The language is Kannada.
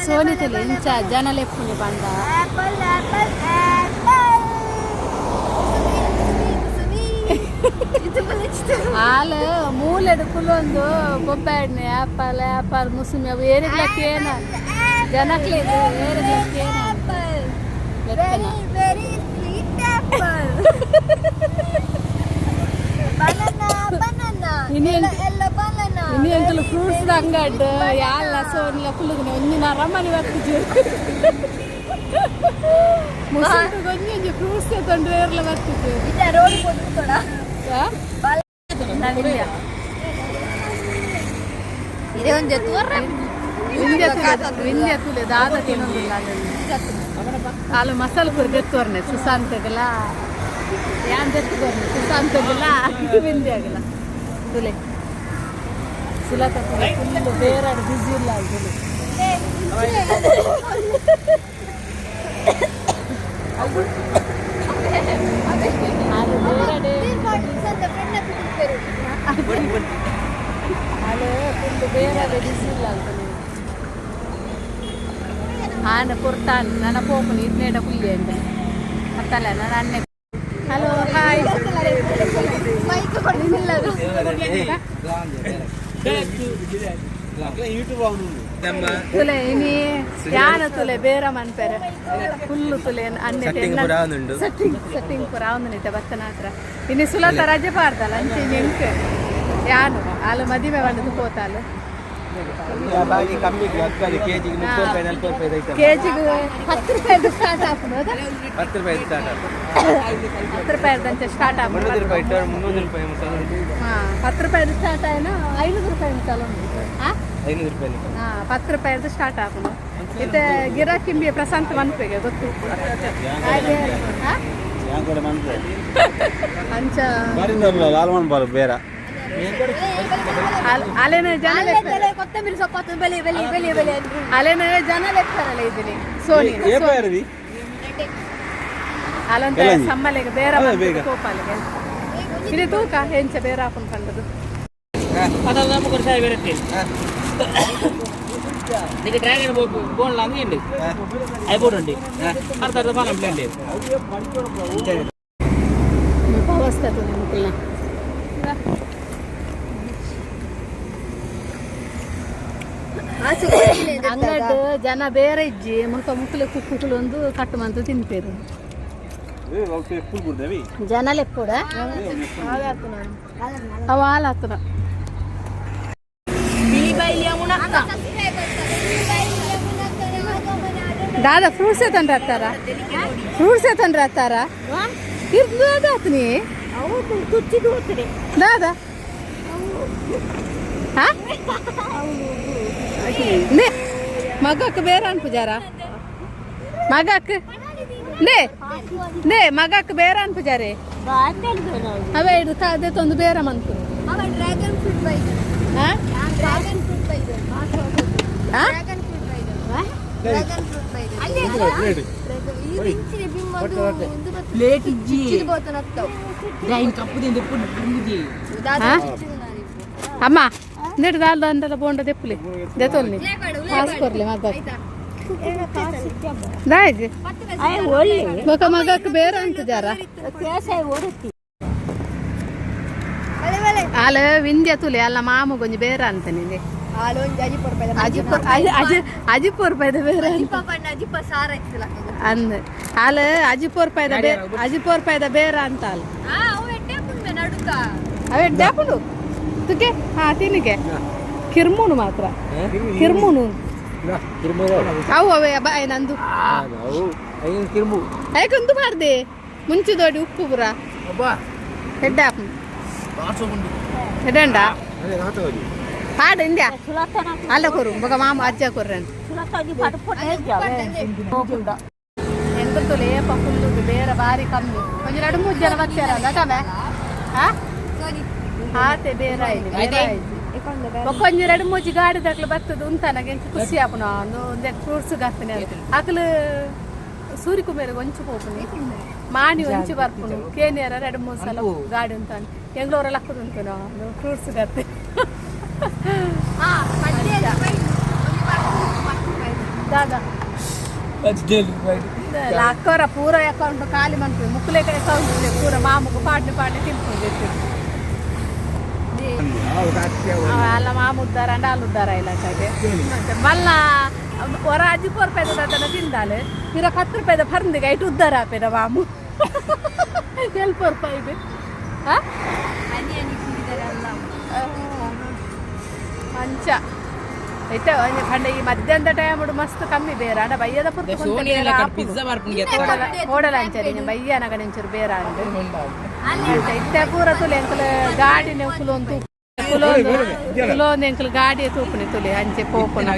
ಸೋನಿತಲೆ ಇಂಚ ಜನ ಲೆಪ್ಪುಂಡು ಬಂದ ಹಾಲು ಮೂಲೆಡು ಕುಲೊಂದು ಗೊಬ್ಬೆಣ್ಣೆ ಆಪಲ್ ಆಪಲ್ ಮುಸುಮಿ ಅವು ಏರಿಗ್ಲಕ್ಕೇನ ಜನಕ್ಲೆ ಏರಿಗ್ಲಕ್ಕೇನ ಇನ್ನು ಎಂಕಲು ಫ್ರೂಟ್ಸ್ ಅಂಗಡಿ ಯಾಲ ಸೋನಿಲ ಕುಲುಗಿನ ಒಂದಿನ ರಮಣಿ ಬರ್ತಿದ್ವಿ ಮುಸುಮಿಗೆ ಒಂಜಿ ಫ್ರೂಟ್ಸ್ ತೊಂಡು ಏರ್ಲ ಬರ್ತಿದ್ವಿ ವಿಂಧ್ಯ ತುಲೆ ದಾದ ತಿನ್ನೋದಿಲ್ಲ ಅಲ್ಲಿ ಮಸಾಲೆ ಪುರಿ ತೆತ್ತೋರ್ನೆ ಸುಶಾಂತಗೆಲ್ಲ ಯಾನ್ ತೆತ್ತೋರ್ನೆ ಸುಶಾಂತಗೆಲ್ಲ ವಿಂಧ್ಯ ಆಗಲ್ಲ ತುಲೆ ಸುಲತ ತುಲೆ ಫುಲ್ಲು ಬೇರೆ ಬಿಸಿ ಇಲ್ಲ ತುಲೆ ಅದು ಬೇರೆ ಅದು ಫುಲ್ಲು ಬೇರೆ ಬಿಸಿ ಇಲ್ಲ ತುಲೆ ಆನೆ ಪುರ್ತಾನ್ ನನ್ನ ಪೋಪುನು ಇದನ್ನೇಡ ಪುಯ್ಯ ಅಂತ ಮತ್ತಲ್ಲ ನನ್ನ ಅಣ್ಣೆ ಹಲೋ ಹಾಯ್ ತುಲೆ ಇನಿ ಯಾನ ತುಲೆ ಬೇರೆ ಮನ್ಪೆರೆ ಫುಲ್ಲು ತುಲೆ ಅನ್ನೆ ಸೆಟ್ಟಿಂಗ್ ಪುರ ಅವನಿತೆ ಬತ್ತನ ಹತ್ರ ಇನ್ನು ಸುಲತ ರಜೆ ಪಾರ್ದಲ್ಲ ಅಂಚೆ ಎಂಕ್ ಯಾನು ಅಲ್ಲಿ ಮದುವೆ ಬಂದದ್ದು ಪೋತಾಲು ಕೆಜಿಗೆ 10 ರೂಪಾಯಿದು ಸ್ಟಾರ್ಟ್ ಆಪುನು 10 ರೂಪಾಯಿ ಸ್ಟಾರ್ಟ್ ಆಪುನು 10 ರೂಪಾಯಿದಂತೆ ಸ್ಟಾರ್ಟ್ ಆಪುನು 300 ರೂಪಾಯಿ 300 ರೂಪಾಯಿ ಹಾ 10 ರೂಪಾಯಿದು ಸ್ಟಾರ್ಟ್ ಆಯ್ನ 500 ರೂಪಾಯಿ ಮುಟ್ಟಲ್ಲ ಹಾ 500 ರೂಪಾಯಿ ಹಾ 10 ರೂಪಾಯಿದು ಸ್ಟಾರ್ಟ್ ಆಪುನು ಇತ್ತೆ ಗಿರಾಕಿಂಬಿ ಪ್ರಶಾಂತ್ ಮನ್ಪೆಗೆ ಗೊತ್ತು ಹಾಗೆ ಹಾ ಯಾನ್ ಕೂಡ ಮನ್ಪೆ ಅಂಚ ಬರಿಂದಲ್ಲ ಲಾಲ್ಮನ್ ಬಾಲ್ ಬೇರೆ ಅಲೆನ ಜನ ಕೊತ್ತಂಬರಿ ಸೊಪ್ಪು ಬೆಲೆ ಬೆಲೆ ಬೆಲೆ ಬೆಲೆ ಅಲೆನ ಜನ ಲೆಕ್ಕಾರಲ್ಲ ಇದೀನಿ ಸೋನಿ ಅಲಂತ ಸಮ್ಮಲೆಗೆ ಬೇರೆ ಕೋಪಾಲಿಗೆ ಇದು ತೂಕ ಹೆಂಚ ಬೇರೆ ಹಾಕೊಂಡು ಕಂಡದು నీకు డ్రాగన్ బోన్ లాంగ్ అండి అయిపోడండి అర్థం పాలం ప్లేండి వస్తుంది ముక్కుల్ని ಅಂಗಡಿ ಜನ ಬೇರೆ ಇಜ್ಜಿ ಮುಕ್ಕಲೆ ಕುಕ್ಕುಗಳು ಒಂದು ಕಟ್ಟು ಮಂತು ತಿನ್ಪೇರು ಜನ ಲೆಪ್ಪುಡ ಅವ ಹಾಲು ಹತ್ತನ ದಾದಾ ಫ್ರೂಟ್ಸೇ ತಂದ್ರೆ ಹತ್ತಾರ ಫ್ರೂಟ್ಸೇ ತಂದ್ರೆ ಹತ್ತಾರ ಇರ್ದು ಆತನಿ ದಾದಾ ಮಗಕ್ಕೆ ಬೇರೆ ಅನ್ಪುಜಾರ ಮಗಕ್ಕೆ ನೇ ಮಗಕ್ಕೆ ಬೇರೆ ಅನ್ಪುಜಾರೆ ಅವೇ ಅದೇ ತೊಂದು ಬೇರೆ ಮಂತು ಅಮ್ಮ ನೆಟ್ ದಾಲ್ ಅಂದಲ್ಲ ಬೋಂಡ ದೆಪ್ಪುಲಿ ದೆತೊಲ್ನಿ ಪಾಸ್ ಕೊರ್ಲಿ ಮಗ ದಾಯ್ಜಿ ಮಗ ಮಗಕ್ಕೆ ಬೇರೆ ಅಂತ ಜಾರ ಅಲ್ಲ ವಿಂಧ್ಯ ತುಲಿ ಅಲ್ಲ ಮಾಮ ಗೊಂಜಿ ಬೇರೆ ಅಂತ ನೀನೆ ಅಜಿಪುರ ರೂಪಾಯಿದ ಬೇರೆ ಅಂದ ಅಲ್ಲ ಅಜಿಪುರ ರೂಪಾಯಿದ ಬೇರೆ ಅಂತ ಅಲ್ಲ ಅವೇ ಡ್ಯಾಪುಡು ತುಕೆ ಹಾ ತಿನ್ನಿಗೆ ಕಿರ್ಮೂನು ಮಾತ್ರ ಕಿರ್ಮೂನು ಅವು ಅವೇ ಬಾಯ್ ನಂದು ಐಕೊಂದು ಮಾಡ್ದೆ ಮುಂಚೆ ದೊಡ್ಡ ಉಪ್ಪು ಪುರ ಹೆಡ್ಡ ಹೆಡ್ಡ ಪಾಡ ಇಂದ್ಯಾ ಅಲ್ಲ ಕೊರು ಮಗ ಮಾಮ ಅಜ್ಜ ಕೊರ್ರನ್ ಎಂತ ಲೇಪ ಫುಲ್ಲು ಬೇರೆ ಬಾರಿ ಕಮ್ಮಿ ಒಂದು 2-3 ಜನ ಬರ್ತಾರಲ್ಲ ಟಮೆ ಆತೆ ಬೇರೆ ಕೊಂಚ 2-3 ಗಾಡಿ ದಕ್ಲು ಬರ್ತದೆ ಉಂತಾನಾಗೆ ಖುಷಿ ಆಪುನ ಒಂದೇ ಫ್ರೂಟ್ಸ್ ಹಾಕ್ತೀನಿ ಅಕ್ಲು ಸೂರಿ ಕುಮೇರಿಗೆ ಒಂಚು ಹೋಗ್ತೀನಿ ಮಾಡಿ ಒಂಚು ಬರ್ಪುನು ಕೇನಿಯರ 2-3 ಸಲ ಗಾಡಿ ಉಂತಾನೆ ಎಂಗ್ಳೂರಲ್ಲಿ ಹಾಕೋದು ಉಂಟು ನಾವು ಫ್ರೂಟ್ಸ್ ಗತ್ತೆ दादा ಅಕ್ಕವರ ಪೂರ ಅಕೌಂಟ್ ಖಾಲಿ ಮಾಡ್ತೀವಿ ಮುಕ್ಕಲೆ ಅಕೌಂಟ್ ಇದೆ ಪೂರ ಮಾಮೂಲು ಪಾಟಿ ಪಾಟಿ ತಿನ್ಕೊಂಡು ಅಲ್ಲ ಮಾಮುದ್ದಾರ ಅಂಡ ಉದ್ದಾರ ಇಲ್ಲ ಕಡೆ ಮಲ್ಲ ಹೊರ 14 ರೂಪಾಯಿ ತಿಂದಾಲೆ ಇರ 10 ರೂಪಾಯಿ ಪರ್ಂದಿಗೆ ಐಟು ಉದ್ದಾರ ಆಪೇನ ಮಾಮು 12 ರೂಪಾಯಿ ಇದೆ ಅಂಚ ಐತೆ ಖಂಡ ಈ ಮಧ್ಯಾಹ್ನದ ಟೈಮ್ ಮಸ್ತ್ ಕಮ್ಮಿ ಬೇರೆ ಅಂಡ ಬಯ್ಯದ ಪುರ್ತು ಓಡಲ ಅಂಚರಿ ಬಯ್ಯನ ಕಡೆಂಚರು ಬೇರೆ ಅಂಡ್ ಇತ್ತೆ ಪೂರ ತುಲೆ ಎಂಕಲ್ ಗಾಡಿ ಕುಲೊಂದು ಕುಲೊಂದು ಎಂಕಲ್ ಗಾಡಿ ತೂಪುನಿ ತುಲೆ ಅಂಚೆ ಪೋಪುನ